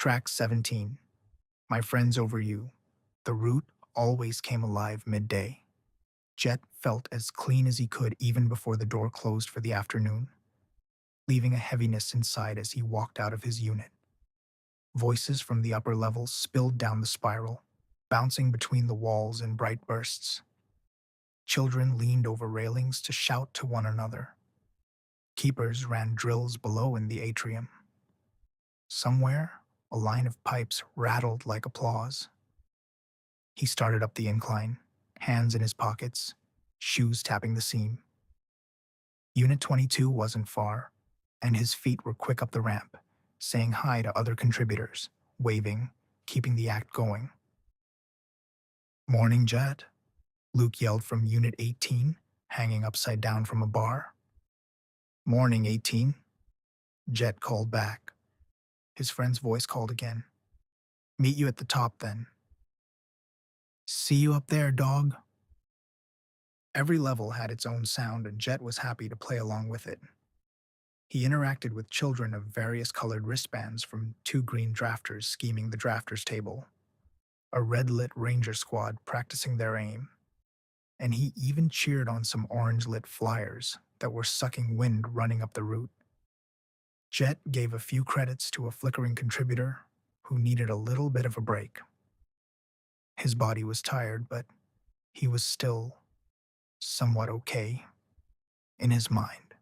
Track 17. My friends over you. The route always came alive midday. Jet felt as clean as he could even before the door closed for the afternoon, leaving a heaviness inside as he walked out of his unit. Voices from the upper levels spilled down the spiral, bouncing between the walls in bright bursts. Children leaned over railings to shout to one another. Keepers ran drills below in the atrium. Somewhere, a line of pipes rattled like applause. He started up the incline, hands in his pockets, shoes tapping the seam. Unit 22 wasn't far, and his feet were quick up the ramp, saying hi to other contributors, waving, keeping the act going. Morning, Jet, Luke yelled from Unit 18, hanging upside down from a bar. Morning, 18, Jet called back. His friend's voice called again. Meet you at the top, then. See you up there, dog. Every level had its own sound, and Jet was happy to play along with it. He interacted with children of various colored wristbands, from two green drafters scheming the drafters table, a red-lit ranger squad practicing their aim, and he even cheered on some orange-lit flyers that were sucking wind running up the route. Jet gave a few credits to a flickering contributor who needed a little bit of a break. His body was tired, but he was still somewhat okay in his mind.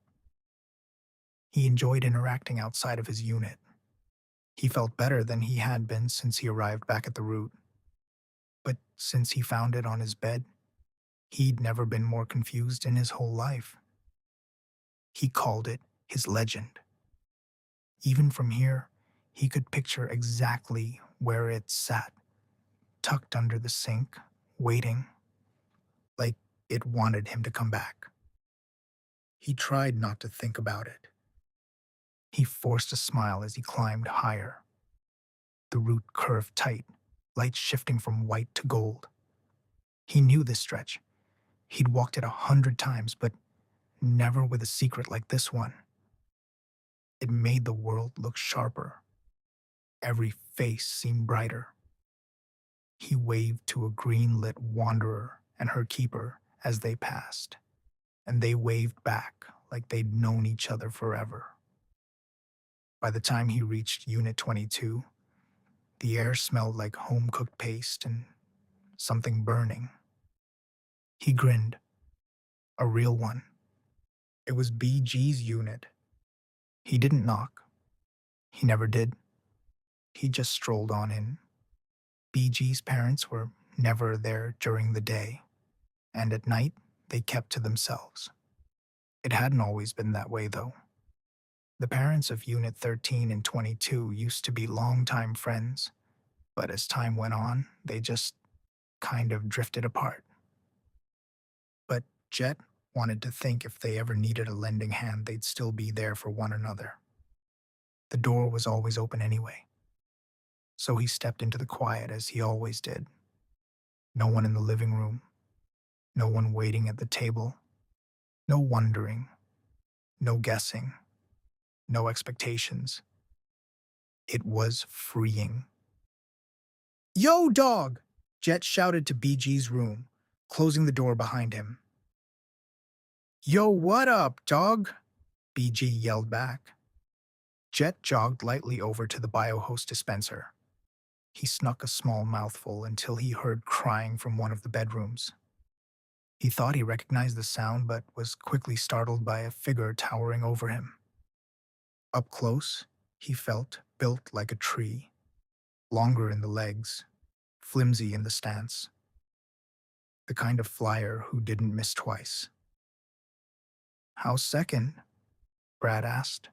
He enjoyed interacting outside of his unit. He felt better than he had been since he arrived back at the route. But since he found it on his bed, he'd never been more confused in his whole life. He called it his legend. Even from here, he could picture exactly where it sat, tucked under the sink, waiting, like it wanted him to come back. He tried not to think about it. He forced a smile as he climbed higher. The route curved tight, lights shifting from white to gold. He knew this stretch. He'd walked it 100 times, but never with a secret like this one. It made the world look sharper. Every face seemed brighter. He waved to a green-lit wanderer and her keeper as they passed, and they waved back like they'd known each other forever. By the time he reached Unit 22, the air smelled like home-cooked paste and something burning. He grinned. A real one. It was BG's unit. He didn't knock. He never did. He just strolled on in. BG's parents were never there during the day, and at night they kept to themselves. It hadn't always been that way, though. The parents of Unit 13 and 22 used to be longtime friends, but as time went on, they just kind of drifted apart. But Jet wanted to think if they ever needed a lending hand, they'd still be there for one another. The door was always open anyway, so he stepped into the quiet as he always did. No one in the living room, no one waiting at the table, no wondering, no guessing, no expectations. It was freeing. Yo, dog! Jet shouted to BG's room, closing the door behind him. Yo, what up, dog? BG yelled back. Jet jogged lightly over to the biohost dispenser. He snuck a small mouthful until he heard crying from one of the bedrooms. He thought he recognized the sound, but was quickly startled by a figure towering over him. Up close, he felt built like a tree, longer in the legs, flimsy in the stance. The kind of flyer who didn't miss twice. How's second? Brad asked.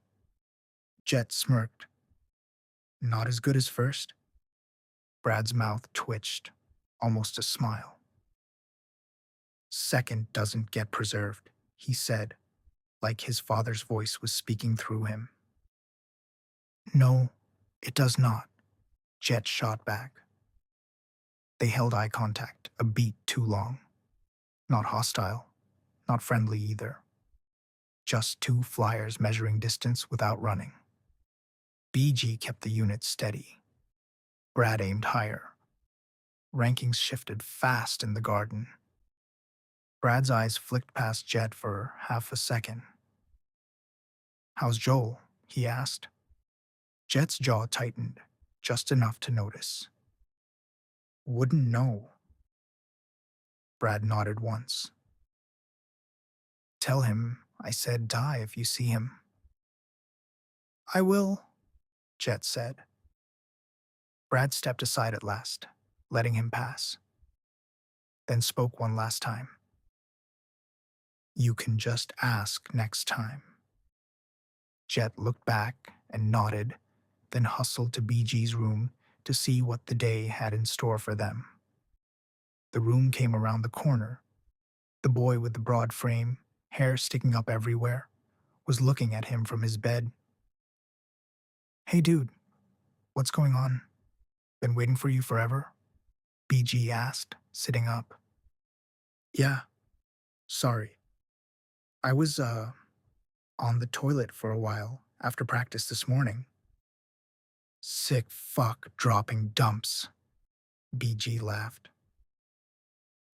Jet smirked. Not as good as first. Brad's mouth twitched, almost a smile. Second doesn't get preserved, he said, like his father's voice was speaking through him. No, it does not, Jet shot back. They held eye contact, a beat too long. Not hostile, not friendly either. Just two flyers measuring distance without running. BG kept the unit steady, Brad aimed higher. Rankings shifted fast in the garden. Brad's eyes flicked past Jet for half a second. "How's Joel?" he asked. Jet's jaw tightened, just enough to notice. "Wouldn't know." Brad nodded once. "Tell him I said die if you see him." "I will," Jet said. Brad stepped aside at last, letting him pass, then spoke one last time. "You can just ask next time." Jet looked back and nodded, then hustled to BG's room to see what the day had in store for them. The room came around the corner. The boy with the broad frame, hair sticking up everywhere, was looking at him from his bed. "Hey dude, what's going on? Been waiting for you forever?" BG asked, sitting up. "Yeah, sorry. I was, on the toilet for a while after practice this morning." "Sick fuck dropping dumps," BG laughed.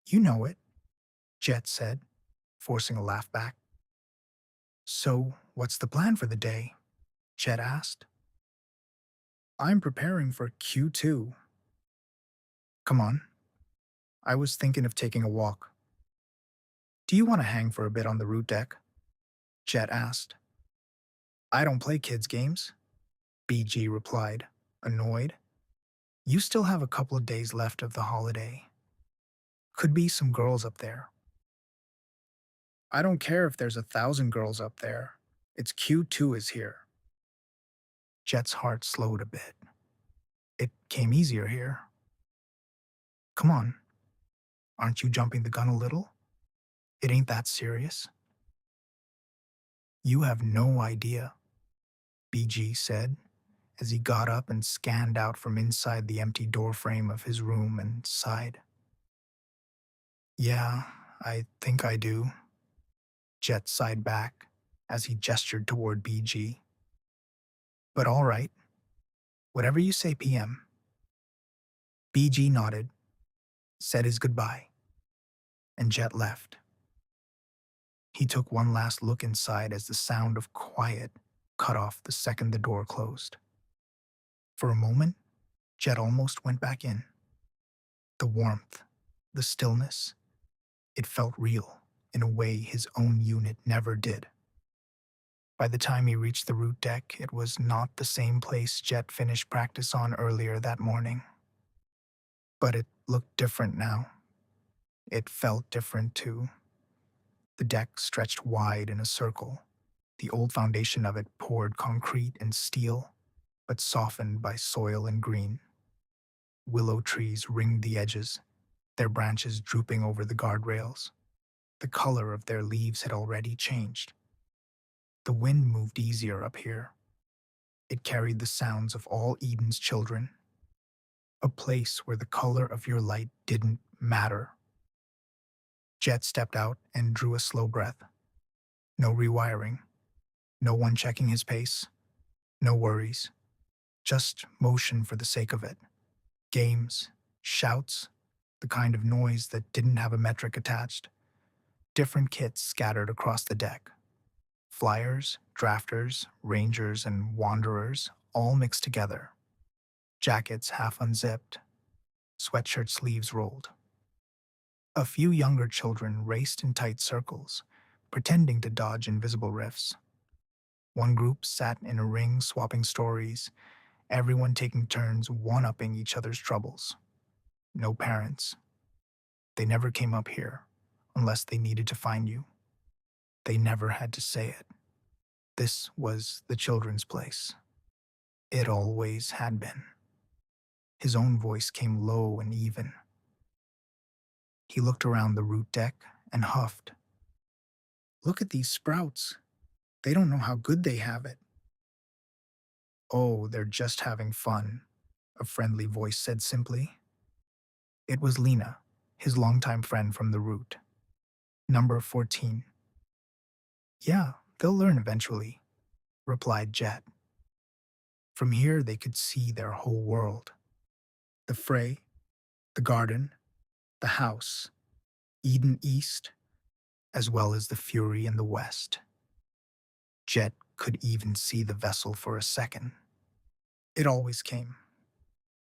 "You know it," Jet said, forcing a laugh back. "So, what's the plan for the day?" Jet asked. "I'm preparing for Q2. Come on. I was thinking of taking a walk." "Do you want to hang for a bit on the root deck?" Jet asked. "I don't play kids' games," BG replied, annoyed. "You still have a couple of days left of the holiday. Could be some girls up there." "I don't care if there's 1,000 girls up there. It's Q2 is here." Jet's heart slowed a bit. It came easier here. "Come on. Aren't you jumping the gun a little? It ain't that serious." "You have no idea," BG said, as he got up and scanned out from inside the empty doorframe of his room and sighed. "Yeah, I think I do." Jet sighed back as he gestured toward BG. "But all right, whatever you say, PM." BG nodded, said his goodbye, and Jet left. He took one last look inside as the sound of quiet cut off the second the door closed. For a moment, Jet almost went back in. The warmth, the stillness, it felt real in a way his own unit never did. By the time he reached the root deck, it was not the same place Jet finished practice on earlier that morning. But it looked different now. It felt different too. The deck stretched wide in a circle. The old foundation of it poured concrete and steel, but softened by soil and green. Willow trees ringed the edges, their branches drooping over the guardrails. The color of their leaves had already changed. The wind moved easier up here. It carried the sounds of all Eden's children. A place where the color of your light didn't matter. Jet stepped out and drew a slow breath. No rewiring. No one checking his pace. No worries. Just motion for the sake of it. Games, shouts, the kind of noise that didn't have a metric attached. Different kits scattered across the deck. Flyers, drafters, rangers, and wanderers all mixed together. Jackets half unzipped, sweatshirt sleeves rolled. A few younger children raced in tight circles, pretending to dodge invisible rifts. One group sat in a ring swapping stories, everyone taking turns one-upping each other's troubles. No parents. They never came up here, unless they needed to find you. They never had to say it. This was the children's place. It always had been. His own voice came low and even. He looked around the root deck and huffed. "Look at these sprouts. They don't know how good they have it." "Oh, they're just having fun," a friendly voice said simply. It was Lena, his longtime friend from the root. Number 14. "Yeah, they'll learn eventually," replied Jet. From here they could see their whole world. The fray, the garden, the house, Eden East, as well as the fury in the west. Jet could even see the vessel for a second. It always came.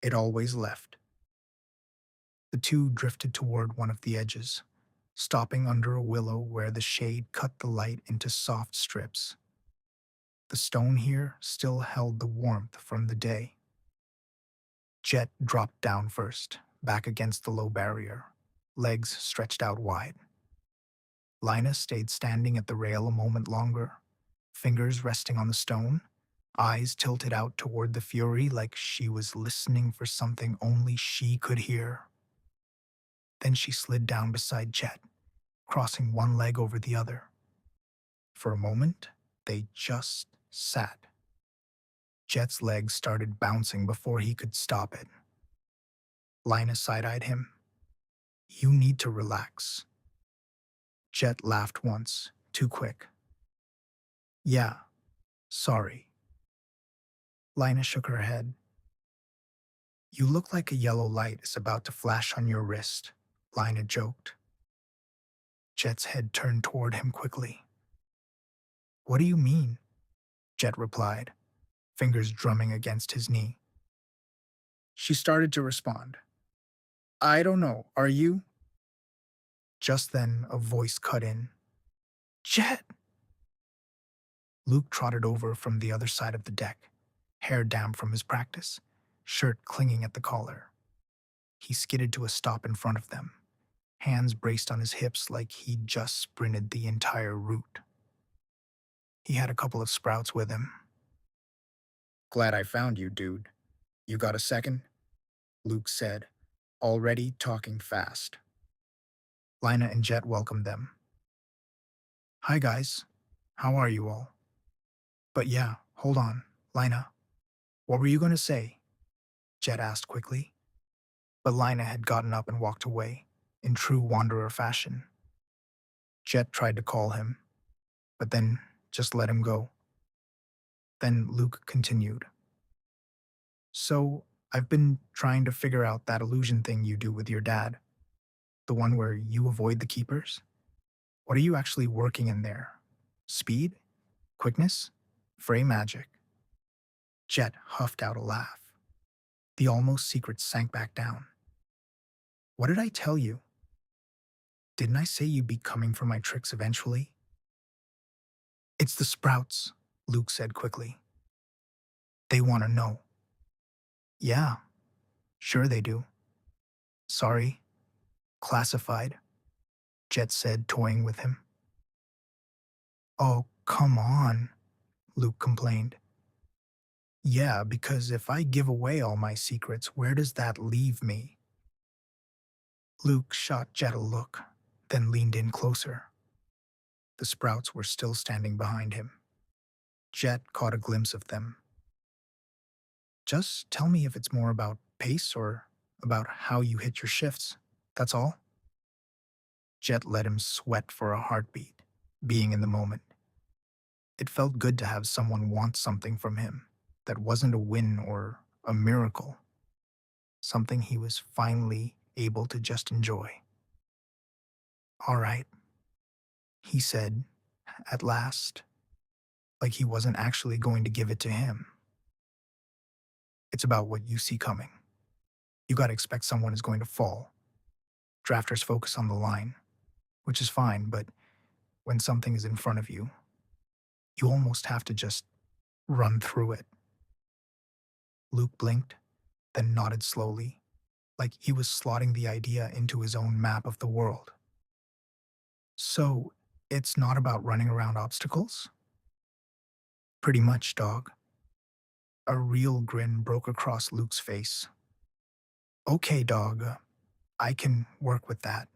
It always left. The two drifted toward one of the edges, stopping under a willow where the shade cut the light into soft strips. The stone here still held the warmth from the day. Jet dropped down first, back against the low barrier, legs stretched out wide. Lina stayed standing at the rail a moment longer, fingers resting on the stone, eyes tilted out toward the fury like she was listening for something only she could hear. Then she slid down beside Jet, crossing one leg over the other. For a moment, they just sat. Jet's legs started bouncing before he could stop it. Lina side-eyed him. You need to relax. Jet laughed once, too quick. Yeah, sorry. Lina shook her head. You look like a yellow light is about to flash on your wrist, Lina joked. Jet's head turned toward him quickly. What do you mean? Jet replied, fingers drumming against his knee. She started to respond. I don't know, are you? Just then, a voice cut in. Jet! Luke trotted over from the other side of the deck, hair damp from his practice, shirt clinging at the collar. He skidded to a stop in front of them, hands braced on his hips like he'd just sprinted the entire route. He had a couple of sprouts with him. Glad I found you, dude. You got a second? Luke said, already talking fast. Lina and Jet welcomed them. Hi, guys. How are you all? But yeah, hold on, Lina. What were you going to say? Jet asked quickly. But Lina had gotten up and walked away, in true wanderer fashion. Jet tried to call him, but then just let him go. Then Luke continued. So, I've been trying to figure out that illusion thing you do with your dad. The one where you avoid the keepers? What are you actually working in there? Speed? Quickness? Fray magic? Jet huffed out a laugh. The almost secret sank back down. What did I tell you? Didn't I say you'd be coming for my tricks eventually? It's the sprouts, Luke said quickly. They want to know. Yeah, sure they do. Sorry. Classified, Jet said, toying with him. Oh, come on, Luke complained. Yeah, because if I give away all my secrets, where does that leave me? Luke shot Jet a look, then leaned in closer. The sprouts were still standing behind him. Jet caught a glimpse of them. Just tell me if it's more about pace or about how you hit your shifts. That's all. Jet let him sweat for a heartbeat, being in the moment. It felt good to have someone want something from him that wasn't a win or a miracle, something he was finally able to just enjoy. All right, he said, at last, like he wasn't actually going to give it to him. It's about what you see coming. You gotta expect someone is going to fall. Drafters focus on the line, which is fine, but when something is in front of you, you almost have to just run through it. Luke blinked, then nodded slowly, like he was slotting the idea into his own map of the world. So, it's not about running around obstacles? Pretty much, dog. A real grin broke across Luke's face. Okay, dog, I can work with that.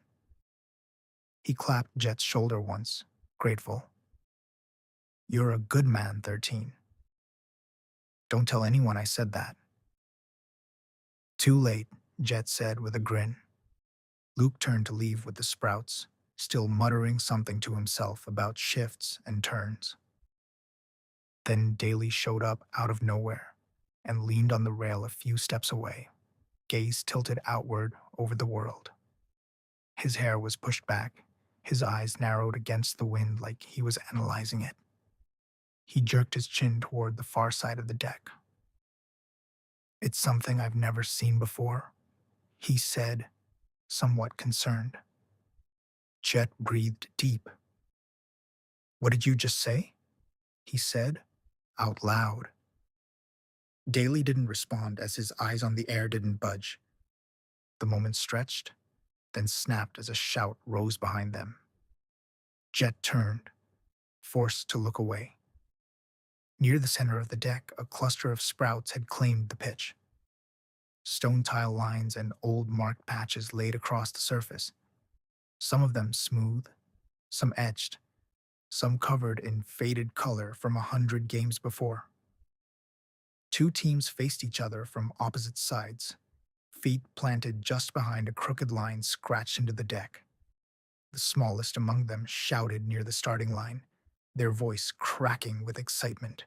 He clapped Jet's shoulder once, grateful. You're a good man, 13. Don't tell anyone I said that. Too late, Jet said with a grin. Luke turned to leave with the sprouts, still muttering something to himself about shifts and turns. Then Daly showed up out of nowhere and leaned on the rail a few steps away. gaze tilted outward over the world. His hair was pushed back, his eyes narrowed against the wind like he was analyzing it. He jerked his chin toward the far side of the deck. It's something I've never seen before, he said, somewhat concerned. Jet breathed deep. What did you just say? He said, out loud. Daly didn't respond as his eyes on the air didn't budge. The moment stretched, then snapped as a shout rose behind them. Jet turned, forced to look away. Near the center of the deck, a cluster of sprouts had claimed the pitch. Stone tile lines and old marked patches laid across the surface, some of them smooth, some etched, some covered in faded color from 100 games before. Two teams faced each other from opposite sides, feet planted just behind a crooked line scratched into the deck. The smallest among them shouted near the starting line, their voice cracking with excitement.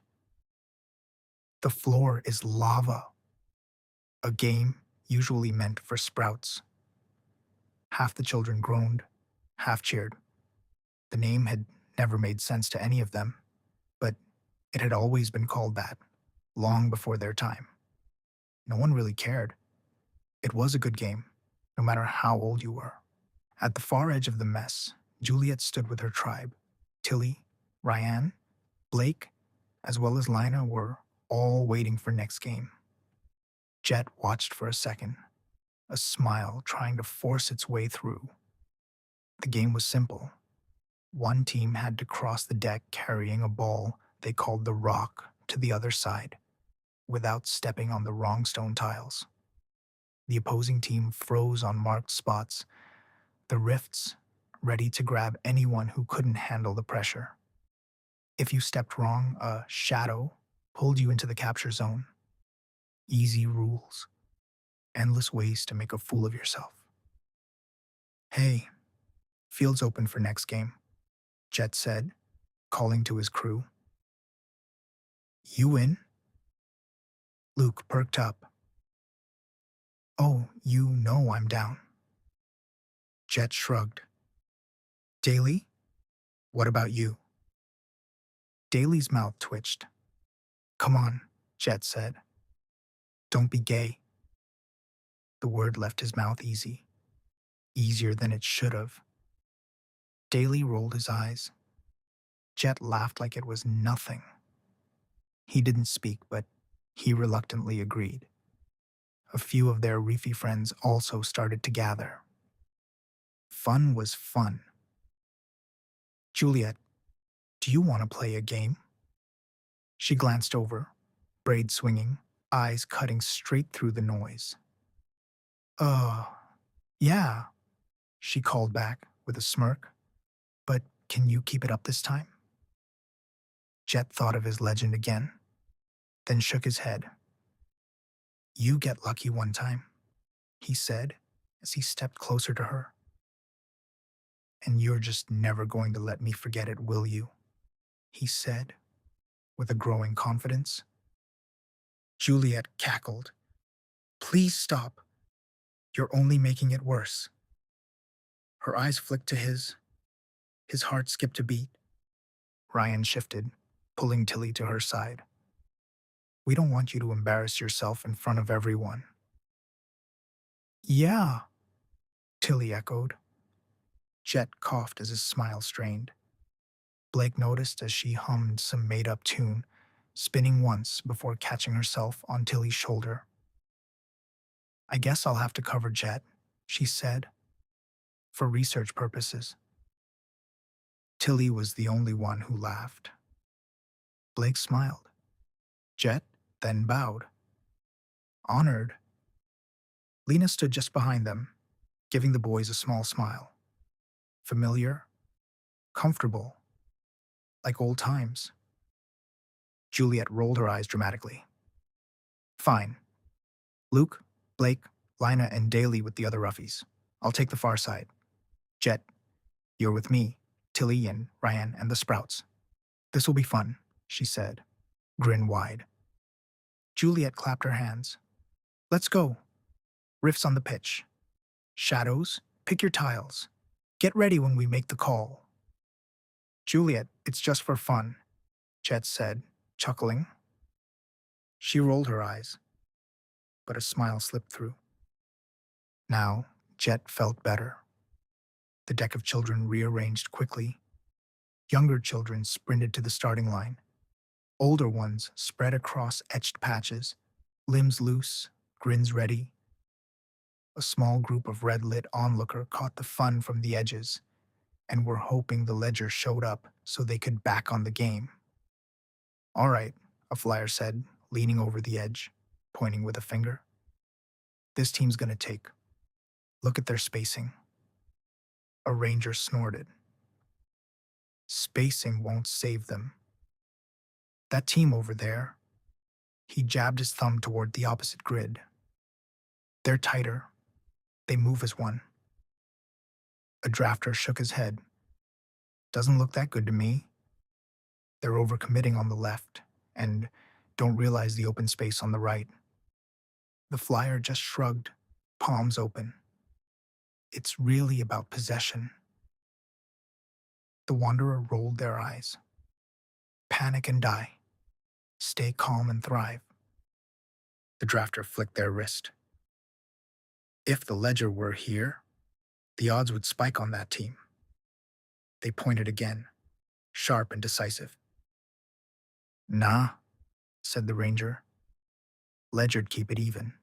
The floor is lava. A game usually meant for sprouts. Half the children groaned, half cheered. The name had never made sense to any of them, but it had always been called that, long before their time. No one really cared. It was a good game, no matter how old you were. At the far edge of the mess, Juliet stood with her tribe. Tilly, Ryan, Blake, as well as Lina were all waiting for next game. Jet watched for a second, a smile trying to force its way through. The game was simple. One team had to cross the deck carrying a ball they called the rock to the other side, without stepping on the wrong stone tiles. The opposing team froze on marked spots, the rifts ready to grab anyone who couldn't handle the pressure. If you stepped wrong, a shadow pulled you into the capture zone. Easy rules, endless ways to make a fool of yourself. Hey, field's open for next game, Jet said, calling to his crew. You in? Luke perked up. Oh, you know I'm down. Jet shrugged. Daly? What about you? Daly's mouth twitched. Come on, Jet said. Don't be gay. The word left his mouth easy, easier than it should have. Daly rolled his eyes. Jet laughed like it was nothing. He didn't speak, but he reluctantly agreed. A few of their reefy friends also started to gather. Fun was fun. Juliet, do you want to play a game? She glanced over, braid swinging, eyes cutting straight through the noise. Uh, yeah, she called back with a smirk. But can you keep it up this time? Jet thought of his legend again, then shook his head. You get lucky one time, he said as he stepped closer to her. And you're just never going to let me forget it, will you? He said, with a growing confidence. Juliet cackled. Please stop. You're only making it worse. Her eyes flicked to his. His heart skipped a beat. Ryan shifted, pulling Tilly to her side. We don't want you to embarrass yourself in front of everyone. Yeah, Tilly echoed. Jet coughed as his smile strained. Blake noticed as she hummed some made-up tune, spinning once before catching herself on Tilly's shoulder. I guess I'll have to cover Jet, she said, for research purposes. Tilly was the only one who laughed. Blake smiled. Jet then bowed. Honored. Lena stood just behind them, giving the boys a small smile. Familiar, comfortable, like old times. Juliet rolled her eyes dramatically. Fine. Luke, Blake, Lina, and Daly with the other roughies. I'll take the far side. Jet, you're with me, Tilly and Ryan and the Sprouts. This will be fun, she said, grin wide. Juliet clapped her hands. Let's go. Riffs on the pitch. Shadows, pick your tiles. Get ready when we make the call. Juliet, it's just for fun, Jet said, chuckling. She rolled her eyes, but a smile slipped through. Now, Jet felt better. The deck of children rearranged quickly. Younger children sprinted to the starting line. Older ones spread across etched patches, limbs loose, grins ready. A small group of red-lit onlooker caught the fun from the edges and were hoping the ledger showed up so they could back on the game. All right, a flyer said, leaning over the edge, pointing with a finger. This team's gonna take. Look at their spacing. A ranger snorted. Spacing won't save them. That team over there, he jabbed his thumb toward the opposite grid. They're tighter. They move as one. A drafter shook his head. Doesn't look that good to me. They're overcommitting on the left and don't realize the open space on the right. The flyer just shrugged, palms open. It's really about possession. The wanderer rolled their eyes. Panic and die. Stay calm and thrive. The drafter flicked their wrist. If the ledger were here, the odds would spike on that team. They pointed again, sharp and decisive. Nah, said the ranger. Ledger'd keep it even.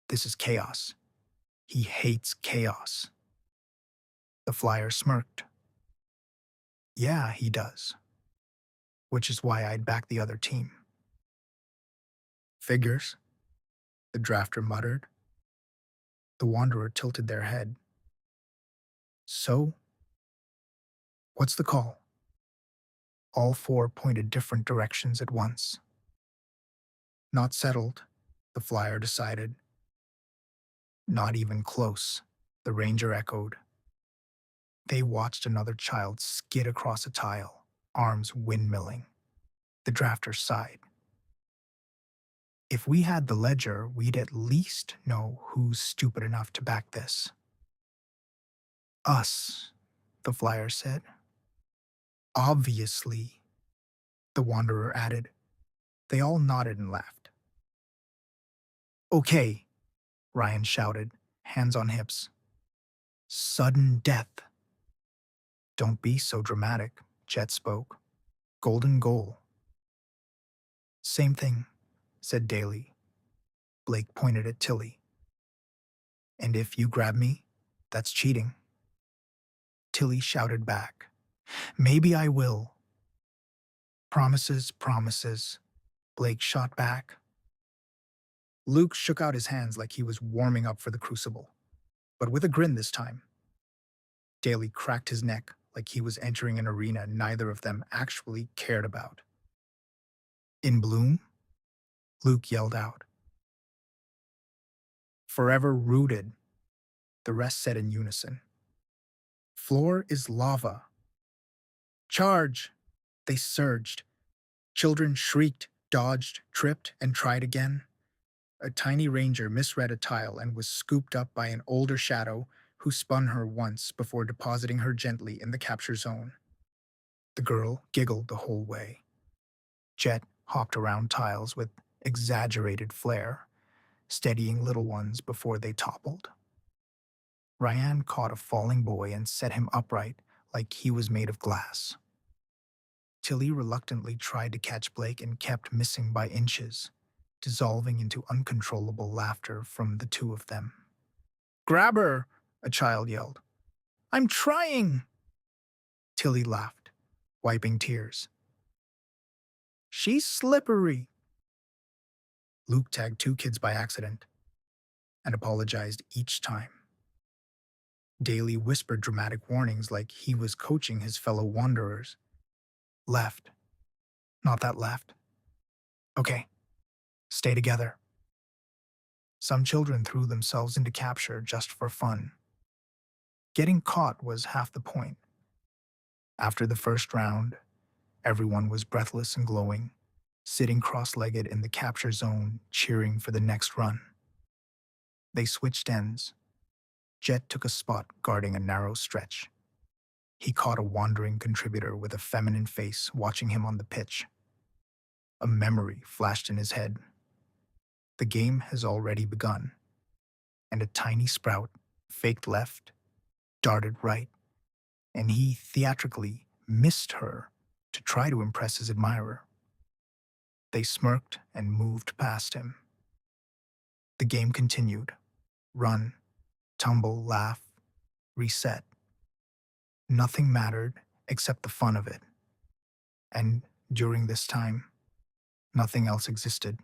This is chaos. He hates chaos. The flyer smirked. Yeah, he does. Which is why I'd back the other team. Figures, the drafter muttered. The wanderer tilted their head. So? What's the call? All four pointed different directions at once. Not settled, the flyer decided. Not even close, the ranger echoed. They watched another child skid across a tile, arms windmilling. The drafter sighed. If we had the ledger, we'd at least know who's stupid enough to back this. Us, the flyer said. Obviously, the wanderer added. They all nodded and laughed. Okay, Ryan shouted, hands on hips. Sudden death. Don't be so dramatic, Jet spoke. Golden goal. Same thing, said Daly. Blake pointed at Tilly. And if you grab me, that's cheating. Tilly shouted back. Maybe I will. Promises, promises, Blake shot back. Luke shook out his hands like he was warming up for the crucible, but with a grin this time. Daly cracked his neck like he was entering an arena neither of them actually cared about. In bloom? Luke yelled out. Forever rooted, the rest said in unison. Floor is lava. Charge! They surged. Children shrieked, dodged, tripped, and tried again. A tiny ranger misread a tile and was scooped up by an older shadow who spun her once before depositing her gently in the capture zone. The girl giggled the whole way. Jet hopped around tiles with exaggerated flair, steadying little ones before they toppled. Ryan caught a falling boy and set him upright like he was made of glass. Tilly reluctantly tried to catch Blake and kept missing by inches, dissolving into uncontrollable laughter from the two of them. Grab her, a child yelled. I'm trying! Tilly laughed, wiping tears. She's slippery. Luke tagged two kids by accident and apologized each time. Daly whispered dramatic warnings like he was coaching his fellow wanderers. Left. Not that left. Okay. Stay together. Some children threw themselves into capture just for fun. Getting caught was half the point. After the first round, everyone was breathless and glowing, sitting cross-legged in the capture zone, cheering for the next run. They switched ends. Jet took a spot guarding a narrow stretch. He caught a wandering contributor with a feminine face watching him on the pitch. A memory flashed in his head. The game has already begun, and a tiny sprout faked left, darted right, and he theatrically missed her to try to impress his admirer. They smirked and moved past him. The game continued. Run, tumble, laugh, reset. Nothing mattered except the fun of it. And during this time, nothing else existed,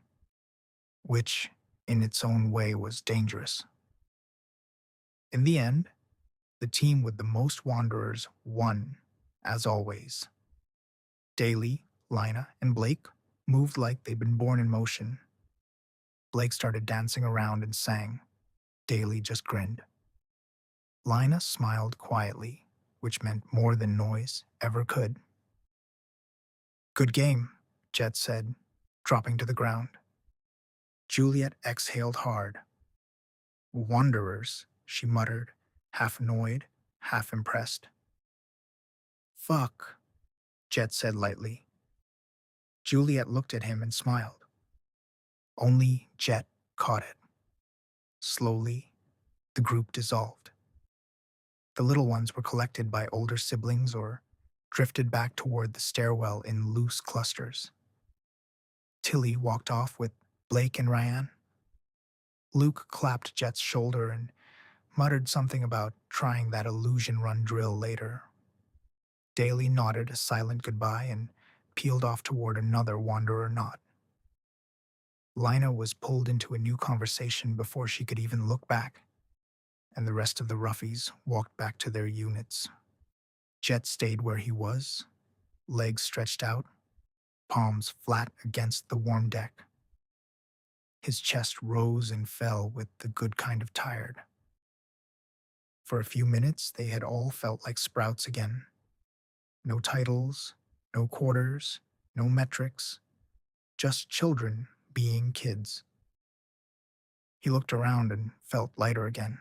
which, in its own way, was dangerous. In the end, the team with the most wanderers won, as always. Daly, Lina, and Blake moved like they'd been born in motion. Blake started dancing around and sang. Daly just grinned. Lina smiled quietly, which meant more than noise ever could. Good game, Jet said, dropping to the ground. Juliet exhaled hard. Wanderers, she muttered, half annoyed, half impressed. Fuck, Jet said lightly. Juliet looked at him and smiled. Only Jet caught it. Slowly, the group dissolved. The little ones were collected by older siblings or drifted back toward the stairwell in loose clusters. Tilly walked off with Blake and Ryan. Luke clapped Jet's shoulder and muttered something about trying that illusion run drill later. Daly nodded a silent goodbye and peeled off toward another wanderer knot. Lina was pulled into a new conversation before she could even look back, and the rest of the roughies walked back to their units. Jet stayed where he was, legs stretched out, palms flat against the warm deck. His chest rose and fell with the good kind of tired. For a few minutes, they had all felt like sprouts again. No titles, no quarters, no metrics, just children being kids. He looked around and felt lighter again,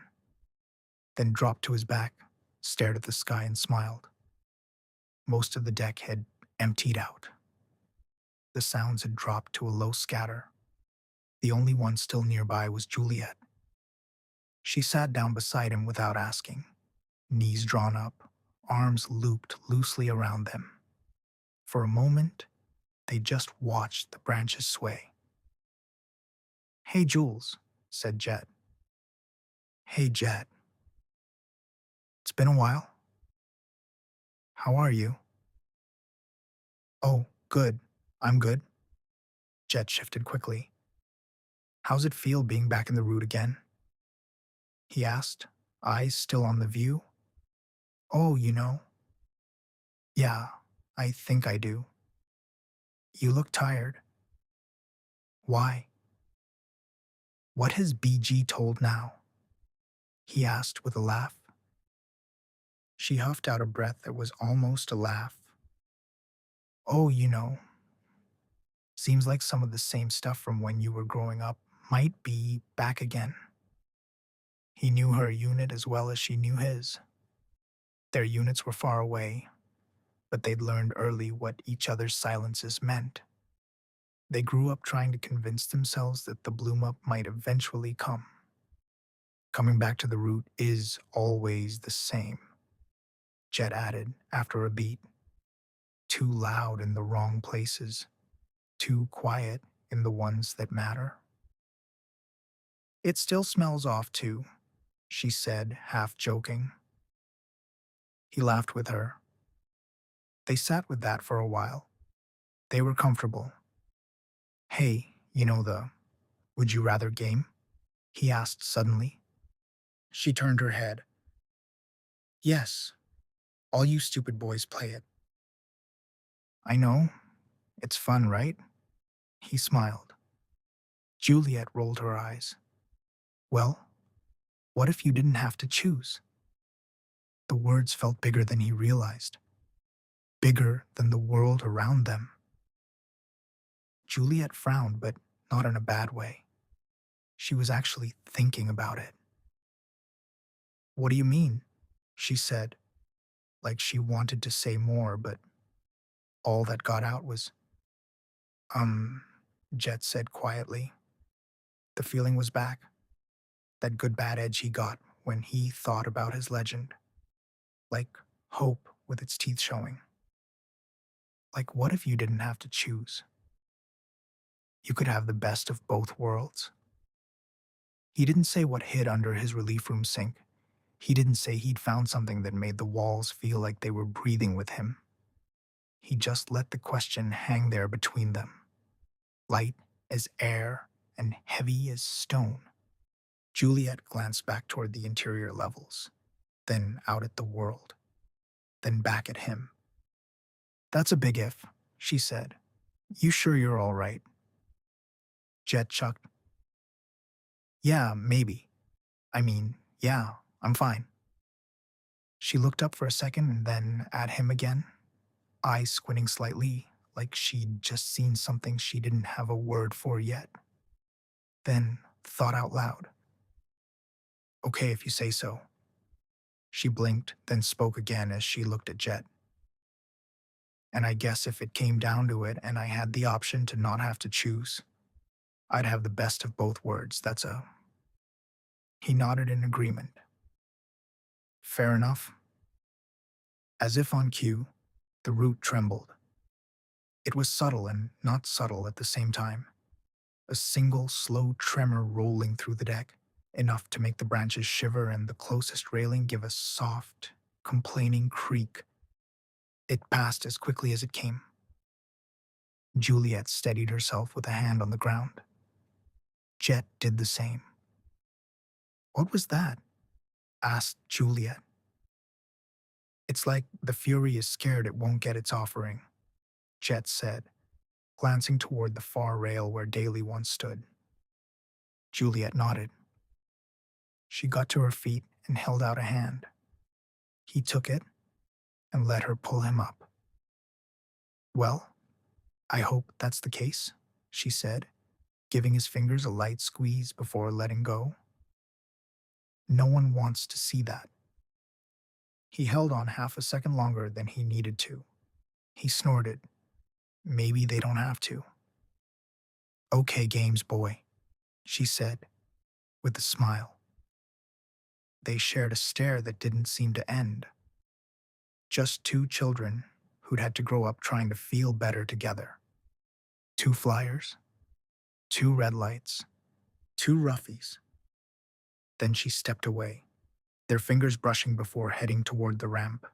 then dropped to his back, stared at the sky and smiled. Most of the deck had emptied out. The sounds had dropped to a low scatter. The only one still nearby was Juliet. She sat down beside him without asking, knees drawn up, arms looped loosely around them. For a moment, they just watched the branches sway. Hey, Jules, said Jet. Hey, Jet. It's been a while. How are you? Oh, good. I'm good. Jet shifted quickly. How's it feel being back in the root again? He asked, eyes still on the view. Oh, you know. Yeah, I think I do. You look tired. Why? What has BG told now? He asked with a laugh. She huffed out a breath that was almost a laugh. Oh, you know. Seems like some of the same stuff from when you were growing up might be back again. He knew her unit as well as she knew his. Their units were far away, but they'd learned early what each other's silences meant. They grew up trying to convince themselves that the bloom-up might eventually come. Coming back to the root is always the same, Jet added after a beat. Too loud in the wrong places, too quiet in the ones that matter. It still smells off too, she said, half joking. He laughed with her. They sat with that for a while. They were comfortable. Hey, you know the would you rather game? He asked suddenly. She turned her head. Yes, all you stupid boys play it. I know. It's fun, right? He smiled. Juliet rolled her eyes. Well, what if you didn't have to choose? The words felt bigger than he realized. Bigger than the world around them. Juliet frowned, but not in a bad way. She was actually thinking about it. What do you mean? She said, like she wanted to say more, but all that got out was, um, Jet said quietly. The feeling was back, that good bad edge he got when he thought about his legend, like hope with its teeth showing. Like, what if you didn't have to choose? You could have the best of both worlds. He didn't say what hid under his relief room sink. He didn't say he'd found something that made the walls feel like they were breathing with him. He just let the question hang there between them, light as air and heavy as stone. Juliet glanced back toward the interior levels, then out at the world, then back at him. That's a big if, she said. You sure you're all right? Jet chucked. Yeah, maybe. I mean, yeah, I'm fine. She looked up for a second and then at him again, eyes squinting slightly, like she'd just seen something she didn't have a word for yet. Then thought out loud. Okay, if you say so. She blinked, then spoke again as she looked at Jet. And I guess if it came down to it and I had the option to not have to choose, I'd have the best of both worlds. That's a. He nodded in agreement. Fair enough. As if on cue, the root trembled. It was subtle and not subtle at the same time. A single slow tremor rolling through the deck, enough to make the branches shiver and the closest railing give a soft, complaining creak. It passed as quickly as it came. Juliet steadied herself with a hand on the ground. Jet did the same. What was that? Asked Juliet. It's like the Fury is scared it won't get its offering, Jet said, glancing toward the far rail where Daly once stood. Juliet nodded. She got to her feet and held out a hand. He took it and let her pull him up. Well, I hope that's the case, she said, giving his fingers a light squeeze before letting go. No one wants to see that. He held on half a second longer than he needed to. He snorted. Maybe they don't have to. Okay, games, boy, she said, with a smile. They shared a stare that didn't seem to end. Just two children who'd had to grow up trying to feel better together. Two flyers, two red lights, two roughies. Then she stepped away, their fingers brushing before heading toward the ramp.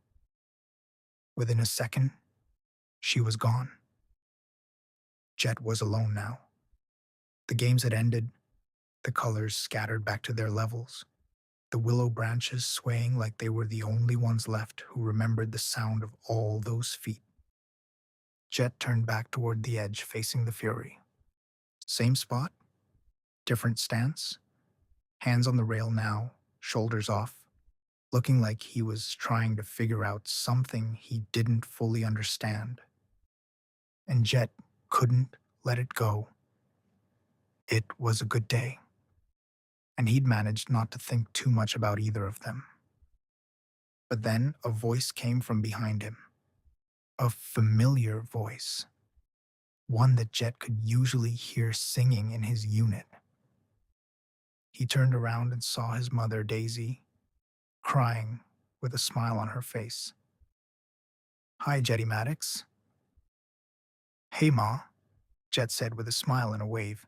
Within a second, she was gone. Jet was alone now. The games had ended, the colors scattered back to their levels, the willow branches swaying like they were the only ones left who remembered the sound of all those feet. Jet turned back toward the edge facing the Fury. Same spot, different stance, hands on the rail now, shoulders off, looking like he was trying to figure out something he didn't fully understand. And Jet couldn't let it go. It was a good day, and he'd managed not to think too much about either of them. But then a voice came from behind him. A familiar voice. One that Jet could usually hear singing in his unit. He turned around and saw his mother, Daisy, crying with a smile on her face. Hi, Jetty Maddox. Hey, Ma, Jet said with a smile and a wave.